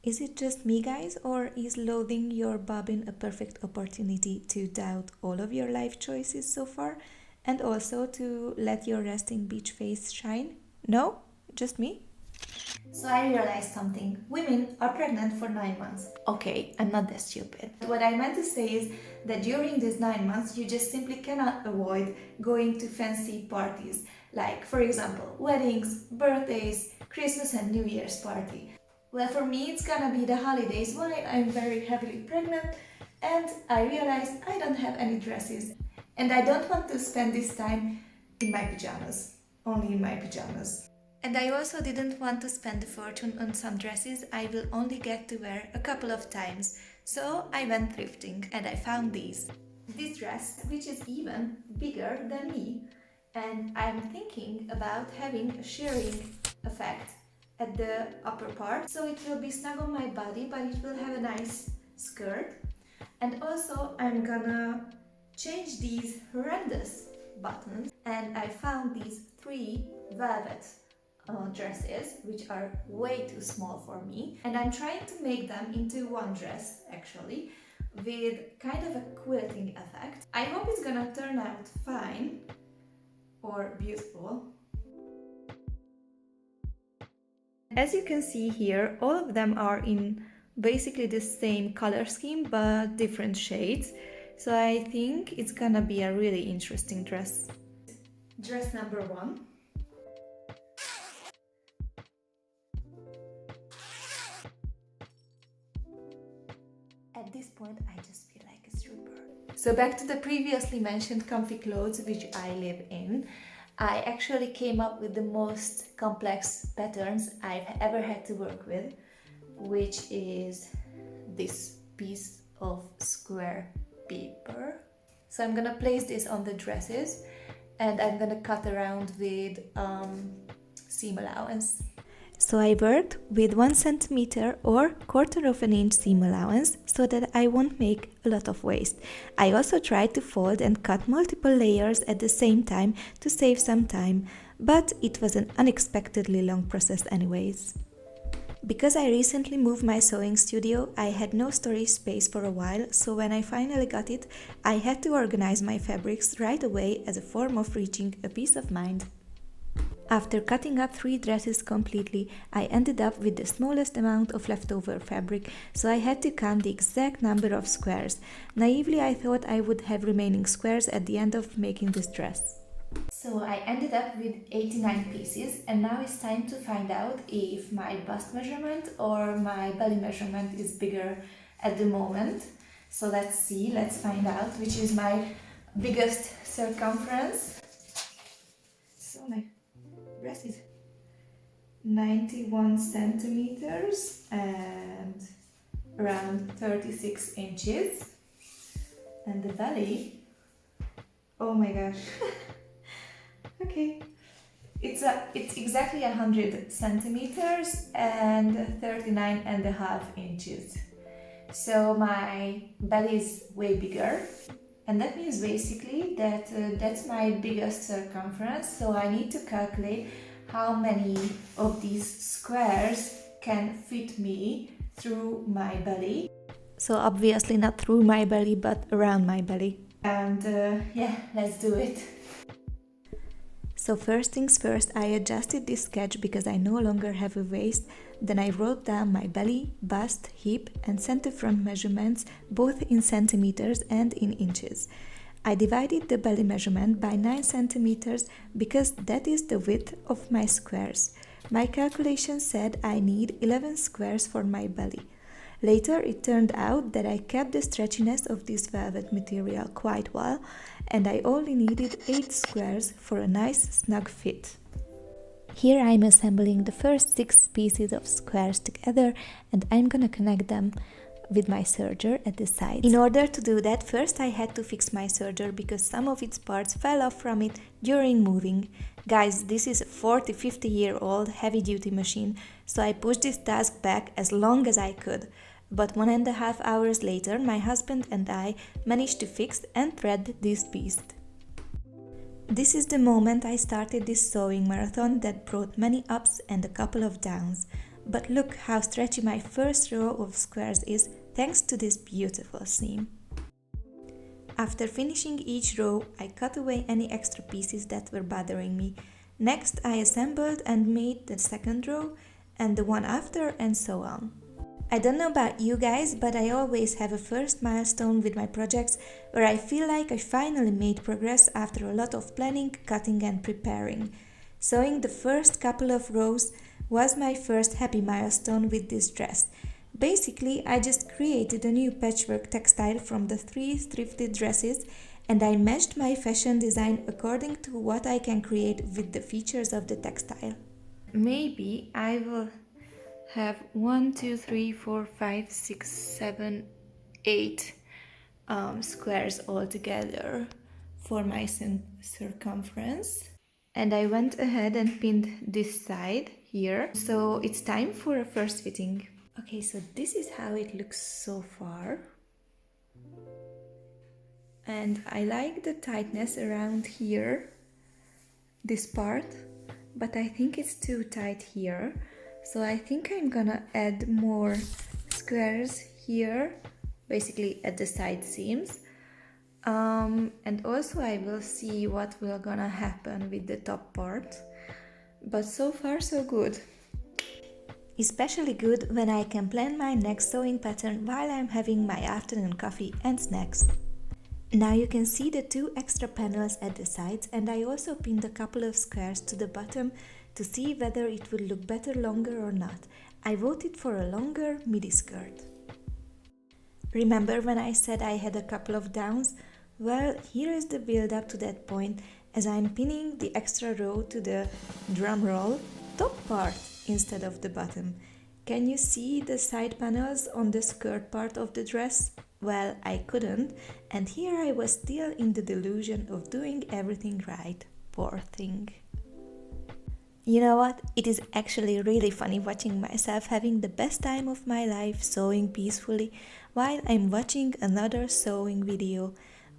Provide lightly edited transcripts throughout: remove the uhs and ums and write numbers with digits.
Is it just me, guys, or is loathing your bobbin a perfect opportunity to doubt all of your life choices so far and also to let your resting beach face shine? No? Just me? So I realized something. Women are pregnant for 9 months. Okay, I'm not that stupid. What I meant to say is that during these 9 months, you just simply cannot avoid going to fancy parties. Like, for example, weddings, birthdays, Christmas and New Year's party. Well, for me, it's gonna be the holidays while I'm very heavily pregnant and I realized I don't have any dresses. And I don't want to spend this time in my pajamas. Only in my pajamas. And I also didn't want to spend a fortune on some dresses I will only get to wear a couple of times. So I went thrifting and I found these. This dress, which is even bigger than me, and I'm thinking about having a shearing effect at the upper part, so it will be snug on my body, but it will have a nice skirt. And also I'm gonna change these horrendous buttons, and I found these three velvet dresses which are way too small for me, and I'm trying to make them into one dress actually with kind of a quilting effect. I hope it's gonna turn out fine or beautiful. As you can see here, all of them are in basically the same color scheme but different shades. So I think it's gonna be a really interesting dress. Dress number 1. At this point, I just feel like a stripper. So back to the previously mentioned comfy clothes which I live in. I actually came up with the most complex patterns I've ever had to work with, which is this piece of square paper. So I'm gonna place this on the dresses and I'm gonna cut around with seam allowance. So I worked with 1 centimeter or 1/4 of an inch seam allowance so that I won't make a lot of waste. I also tried to fold and cut multiple layers at the same time to save some time, but it was an unexpectedly long process anyways. Because I recently moved my sewing studio, I had no storage space for a while, so when I finally got it, I had to organize my fabrics right away as a form of reaching a peace of mind. After cutting up 3 dresses completely, I ended up with the smallest amount of leftover fabric, so I had to count the exact number of squares. Naively, I thought I would have remaining squares at the end of making this dress. So I ended up with 89 pieces, and now it's time to find out if my bust measurement or my belly measurement is bigger at the moment. So let's see, let's find out which is my biggest circumference. So my dress is 91 centimeters and around 36 inches. And the belly, oh my gosh. Okay, it's exactly 100 centimeters and 39.5 inches. So my belly is way bigger, and that means basically that that's my biggest circumference. So I need to calculate how many of these squares can fit me through my belly. So obviously not through my belly, but around my belly. And yeah, let's do it. So first things first, I adjusted this sketch because I no longer have a waist. Then I wrote down my belly, bust, hip and center front measurements both in centimeters and in inches. I divided the belly measurement by 9 centimeters because that is the width of my squares. My calculation said I need 11 squares for my belly. Later it turned out that I kept the stretchiness of this velvet material quite well, and I only needed 8 squares for a nice snug fit. Here I'm assembling the first 6 pieces of squares together, and I'm gonna connect them with my serger at the sides. In order to do that, first I had to fix my serger because some of its parts fell off from it during moving. Guys, this is a 40-50-year-old heavy-duty machine, so I pushed this task back as long as I could. But 1.5 hours later, my husband and I managed to fix and thread this beast. This is the moment I started this sewing marathon that brought many ups and a couple of downs. But look how stretchy my first row of squares is thanks to this beautiful seam. After finishing each row, I cut away any extra pieces that were bothering me. Next, I assembled and made the second row and the one after, and so on. I don't know about you guys, but I always have a first milestone with my projects where I feel like I finally made progress after a lot of planning, cutting and preparing. Sewing the first couple of rows was my first happy milestone with this dress. Basically, I just created a new patchwork textile from the 3 thrifted dresses, and I matched my fashion design according to what I can create with the features of the textile. Maybe I will have 1, 2, 3, 4, 5, 6, 7, 8 squares altogether for my circumference. And I went ahead and pinned this side here. So it's time for a first fitting. Okay, so this is how it looks so far. And I like the tightness around here, this part, but I think it's too tight here. So I think I'm gonna add more squares here, basically at the side seams. And also I will see what will gonna happen with the top part. But so far so good. Especially good when I can plan my next sewing pattern while I'm having my afternoon coffee and snacks. Now you can see the 2 extra panels at the sides, and I also pinned a couple of squares to the bottom to see whether it would look better longer or not. I voted for a longer midi skirt. Remember when I said I had a couple of downs? Well, here is the build up to that point as I'm pinning the extra row to the drumroll top part instead of the bottom. Can you see the side panels on the skirt part of the dress? Well, I couldn't, and here I was still in the delusion of doing everything right. Poor thing. You know what? It is actually really funny watching myself having the best time of my life sewing peacefully while I'm watching another sewing video,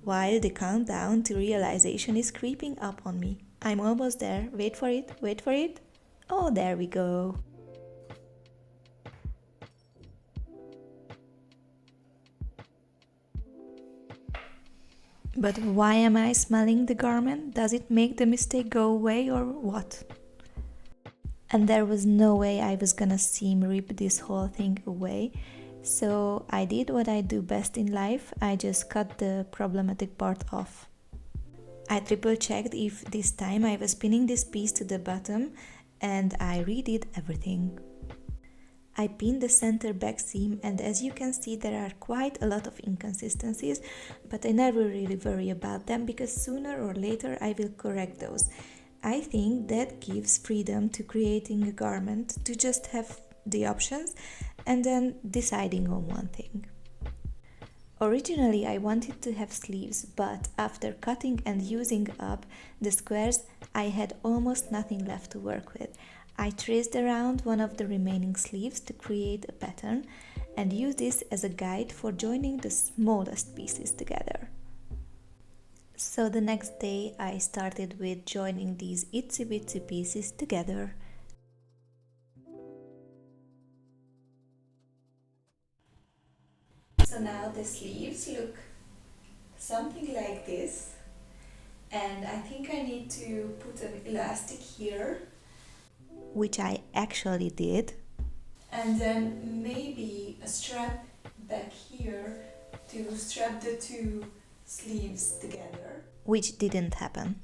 while the countdown to realization is creeping up on me. I'm almost there. Wait for it, wait for it. Oh, there we go. But why am I smelling the garment? Does it make the mistake go away or what? And there was no way I was gonna seam rip this whole thing away. So I did what I do best in life. I just cut the problematic part off. I triple checked if this time I was pinning this piece to the bottom, and I redid everything. I pinned the center back seam, and as you can see there are quite a lot of inconsistencies, but I never really worry about them because sooner or later I will correct those. I think that gives freedom to creating a garment, to just have the options and then deciding on one thing. Originally I wanted to have sleeves, but after cutting and using up the squares I had almost nothing left to work with. I traced around one of the remaining sleeves to create a pattern and use this as a guide for joining the smallest pieces together. So the next day I started with joining these itsy bitsy pieces together. So now the sleeves look something like this, and I think I need to put an elastic here, which I actually did, and then maybe a strap back here to strap the 2 sleeves together, which didn't happen.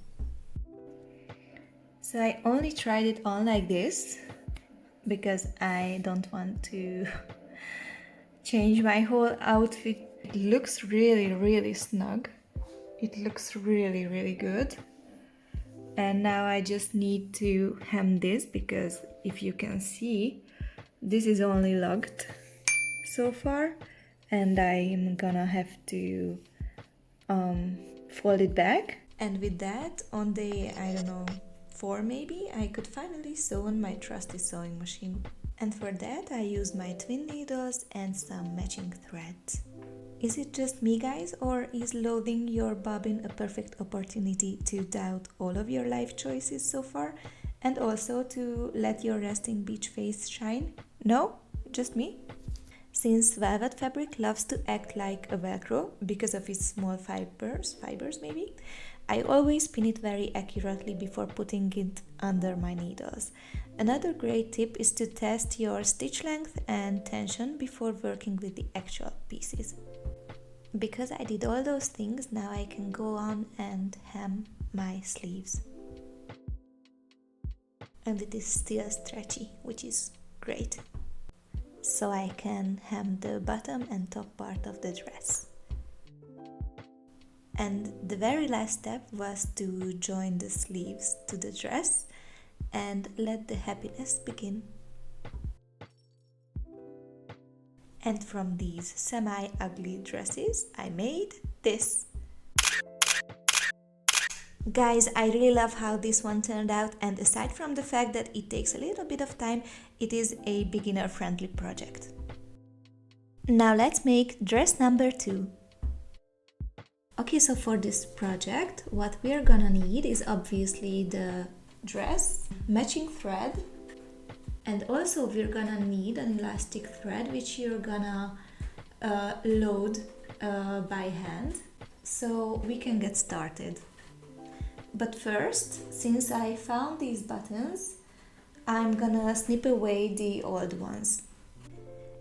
So I only tried it on like this because I don't want to change my whole outfit. It looks really snug. It looks really good. And now I just need to hem this because if you can see, this is only locked so far, and I'm gonna have to fold it back. And with that, on day, I don't know, 4 maybe, I could finally sew on my trusty sewing machine. And for that I used my twin needles and some matching thread. Is it just me guys, or is loading your bobbin a perfect opportunity to doubt all of your life choices so far and also to let your resting beach face shine? No? Just me? Since velvet fabric loves to act like a velcro because of its small fibers maybe, I always pin it very accurately before putting it under my needles. Another great tip is to test your stitch length and tension before working with the actual pieces. Because I did all those things, now I can go on and hem my sleeves. And it is still stretchy, which is great. So I can hem the bottom and top part of the dress. And the very last step was to join the sleeves to the dress and let the happiness begin. And from these semi-ugly dresses, I made this. Guys, I really love how this one turned out, and aside from the fact that it takes a little bit of time, it is a beginner-friendly project. Now let's make dress number 2. Okay, so for this project, what we're gonna need is obviously the dress, matching thread, and also we're gonna need an elastic thread which you're gonna load by hand, so we can get started. But first, since I found these buttons, I'm gonna snip away the old ones.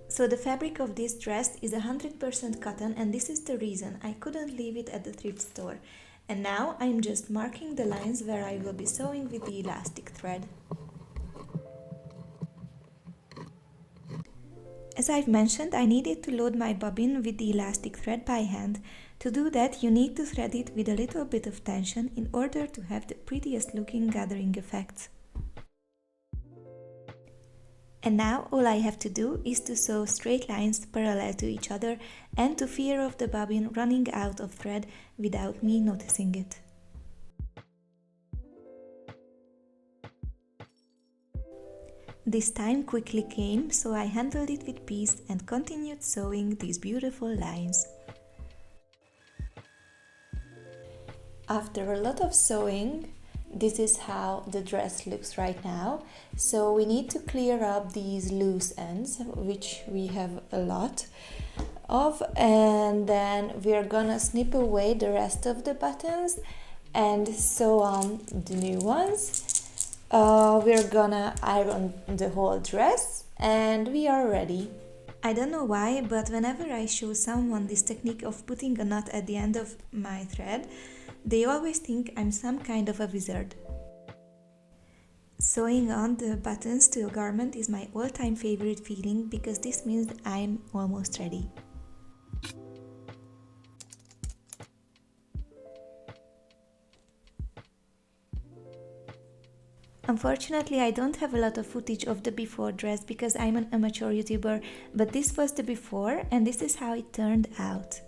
So the fabric of this dress is 100% cotton, and this is the reason I couldn't leave it at the thrift store. And now I'm just marking the lines where I will be sewing with the elastic thread. As I've mentioned, I needed to load my bobbin with the elastic thread by hand. To do that, you need to thread it with a little bit of tension in order to have the prettiest looking gathering effect. And now all I have to do is to sew straight lines parallel to each other and to fear of the bobbin running out of thread without me noticing it. This time quickly came, so I handled it with peace and continued sewing these beautiful lines. After a lot of sewing, this is how the dress looks right now. So we need to clear up these loose ends, which we have a lot of, and then we're gonna snip away the rest of the buttons and sew on the new ones. We're gonna iron the whole dress and we are ready. I don't know why, but whenever I show someone this technique of putting a knot at the end of my thread, they always think I'm some kind of a wizard. Sewing on the buttons to a garment is my all-time favorite feeling because this means I'm almost ready. Unfortunately, I don't have a lot of footage of the before dress because I'm an amateur YouTuber, but this was the before and this is how it turned out.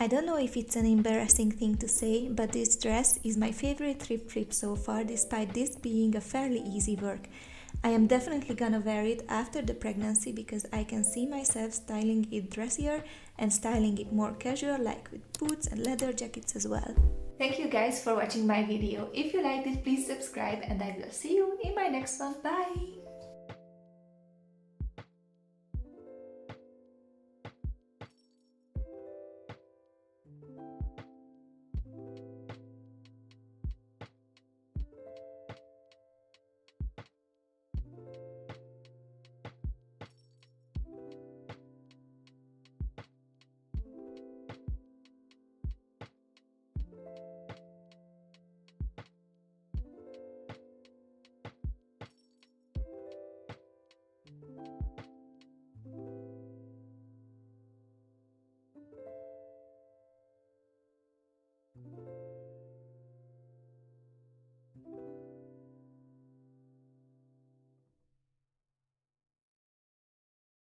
I don't know if it's an embarrassing thing to say, but this dress is my favorite thrift flip so far, despite this being a fairly easy work. I am definitely gonna wear it after the pregnancy because I can see myself styling it dressier and styling it more casual, like with boots and leather jackets as well. Thank you guys for watching my video. If you liked it, please subscribe and I will see you in my next one. Bye!